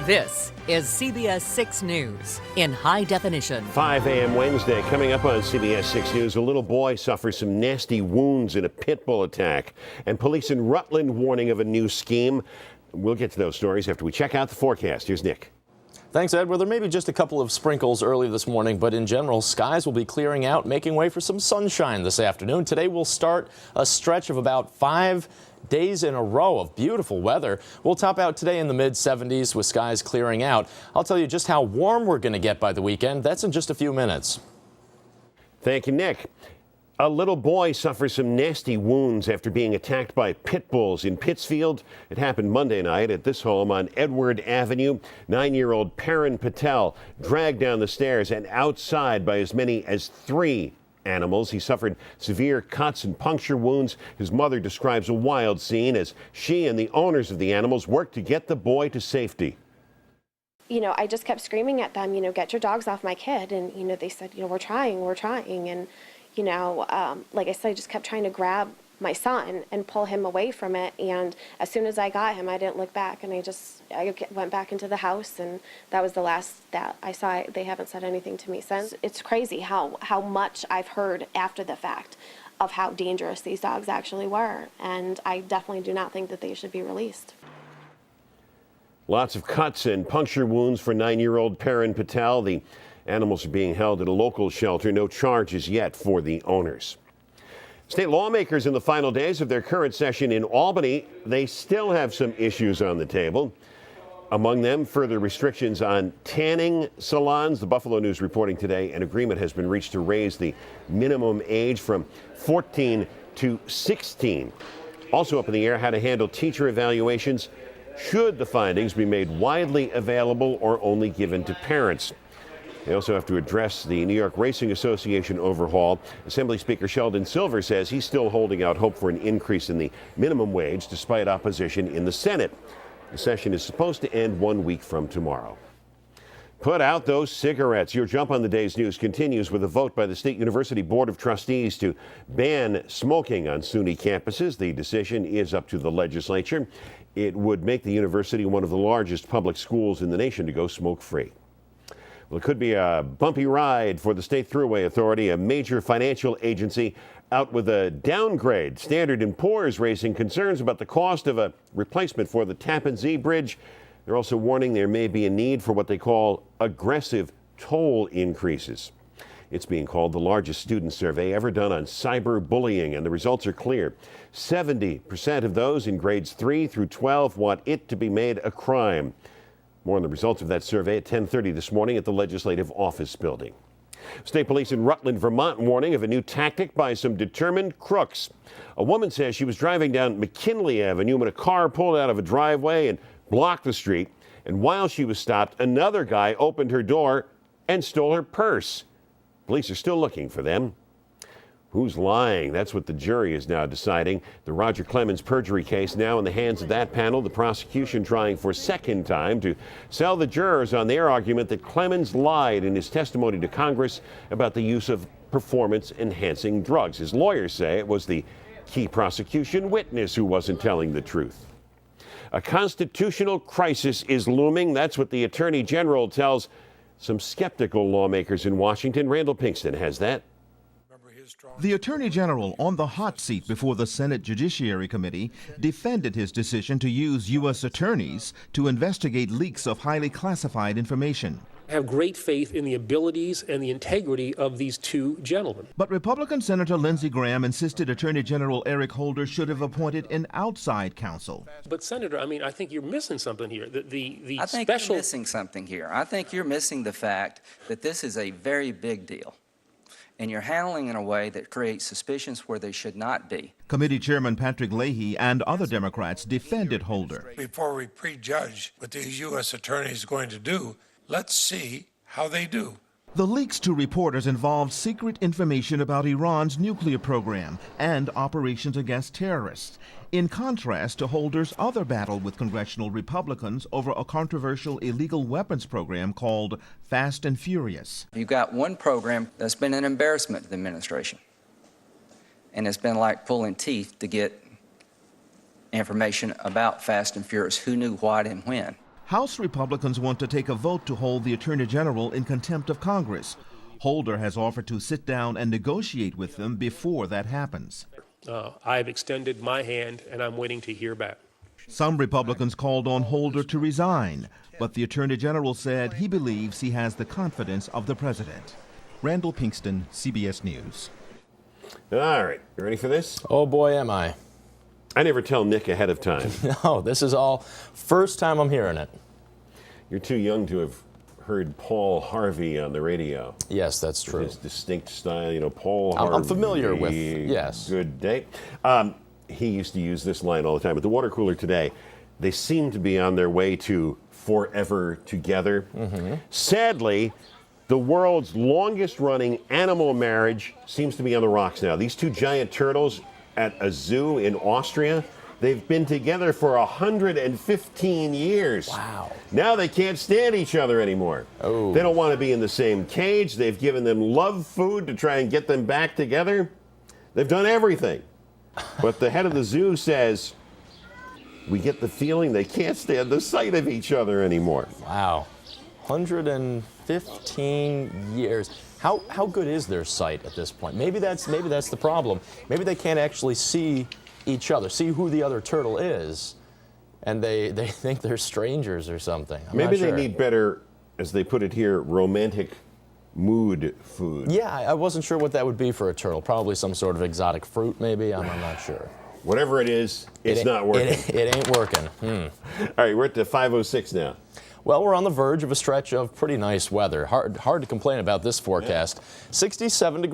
This is CBS 6 News in high definition. 5 a.m. Wednesday. Coming up on CBS 6 News, a little boy suffers some nasty wounds in a pit bull attack. And police in Rutland warning of a new scheme. We'll get to those stories after we check out the forecast. Here's Nick. Thanks, Ed. Well, there may be just a couple of sprinkles early this morning, but in general, skies will be clearing out, making way for some sunshine this afternoon. Today will start a stretch of about 5 days in a row of beautiful weather. We'll top out today in the mid-70s with skies clearing out. I'll tell you just how warm we're going to get by the weekend. That's in just a few minutes. Thank you, Nick. A little boy suffers some nasty wounds after being attacked by pit bulls in Pittsfield. It happened Monday night at this home on Edward Avenue. 9-year-old Perrin Patel dragged down the stairs and outside by as many as 3 animals. He suffered severe cuts and puncture wounds. His mother describes a wild scene as she and the owners of the animals worked to get the boy to safety. I just kept screaming at them, get your dogs off my kid. And, they said, we're trying. And, like I said, I just kept trying to grab my son and pull him away from it. And as soon as I got him, I didn't look back. And I went back into the house, and that was the last that I saw. They haven't said anything to me since. It's crazy how much I've heard after the fact of how dangerous these dogs actually were. And I definitely do not think that they should be released. Lots of cuts and puncture wounds for 9-year-old Perrin Patel. The animals are being held at a local shelter. No charges yet for the owners. State lawmakers in the final days of their current session in Albany, they still have some issues on the table. Among them, further restrictions on tanning salons. The Buffalo News reporting today an agreement has been reached to raise the minimum age from 14 to 16. Also up in the air, how to handle teacher evaluations. Should the findings be made widely available or only given to parents? They also have to address the New York Racing Association overhaul. Assembly Speaker Sheldon Silver says he's still holding out hope for an increase in the minimum wage despite opposition in the Senate. The session is supposed to end 1 week from tomorrow. Put out those cigarettes. Your Jump on the Day's news continues with a vote by the State University Board of Trustees to ban smoking on SUNY campuses. The decision is up to the legislature. It would make the university one of the largest public schools in the nation to go smoke-free. Well, it could be a bumpy ride for the State Thruway Authority, a major financial agency, out with a downgrade. Standard & Poor's raising concerns about the cost of a replacement for the Tappan Zee Bridge. They're also warning there may be a need for what they call aggressive toll increases. It's being called the largest student survey ever done on cyberbullying, and the results are clear. 70% of those in grades 3 through 12 want it to be made a crime. More on the results of that survey at 10:30 this morning at the Legislative Office Building. State police in Rutland, Vermont, warning of a new tactic by some determined crooks. A woman says she was driving down McKinley Avenue when a car pulled out of a driveway and blocked the street. And while she was stopped, another guy opened her door and stole her purse. Police are still looking for them. Who's lying? That's what the jury is now deciding. The Roger Clemens perjury case now in the hands of that panel. The prosecution trying for a second time to sell the jurors on their argument that Clemens lied in his testimony to Congress about the use of performance-enhancing drugs. His lawyers say it was the key prosecution witness who wasn't telling the truth. A constitutional crisis is looming. That's what the Attorney General tells some skeptical lawmakers in Washington. Randall Pinkston has that. The Attorney General on the hot seat before the Senate Judiciary Committee defended his decision to use U.S. attorneys to investigate leaks of highly classified information. I have great faith in the abilities and the integrity of these two gentlemen. But Republican Senator Lindsey Graham insisted Attorney General Eric Holder should have appointed an outside counsel. But Senator, I think you're missing something here. I think you're missing something here. I think you're missing the fact that this is a very big deal. And you're handling in a way that creates suspicions where they should not be. Committee Chairman Patrick Leahy and other Democrats defended Holder. Before we prejudge what these U.S. attorneys are going to do, let's see how they do. The leaks to reporters involved secret information about Iran's nuclear program and operations against terrorists, in contrast to Holder's other battle with congressional Republicans over a controversial illegal weapons program called Fast and Furious. You've got one program that's been an embarrassment to the administration, and it's been like pulling teeth to get information about Fast and Furious, who knew what and when. House Republicans want to take a vote to hold the Attorney General in contempt of Congress. Holder has offered to sit down and negotiate with them before that happens. I've extended my hand, and I'm waiting to hear back. Some Republicans called on Holder to resign, but the Attorney General said he believes he has the confidence of the president. Randall Pinkston, CBS News. All right, you ready for this? Oh boy, am I. I never tell Nick ahead of time. No, this is all first time I'm hearing it. You're too young to have heard Paul Harvey on the radio. Yes, that's true. His distinct style, you know, Paul Harvey. I'm familiar with, yes. Good day. He used to use this line all the time. At the water cooler today, they seem to be on their way to forever together. Sadly, the world's longest running animal marriage seems to be on the rocks now. These two giant turtles at a zoo in Austria, they've been together for 115 years. Wow. Now they can't stand each other anymore. Oh. They don't want to be in the same cage. They've given them love food to try and get them back together. They've done everything. But the head of the zoo says, we get the feeling they can't stand the sight of each other anymore. Wow. 115 years. How good is their sight at this point? Maybe that's the problem. Maybe they can't actually see each other, see who the other turtle is, and they think they're strangers or something. Maybe they need better, as they put it here, romantic mood food. Yeah, I wasn't sure what that would be for a turtle. Probably some sort of exotic fruit, maybe. I'm not sure. Whatever it is, it's not working. It ain't working. All right, we're at the 5:06 now. Well, we're on the verge of a stretch of pretty nice weather. Hard to complain about this forecast. 67 degrees.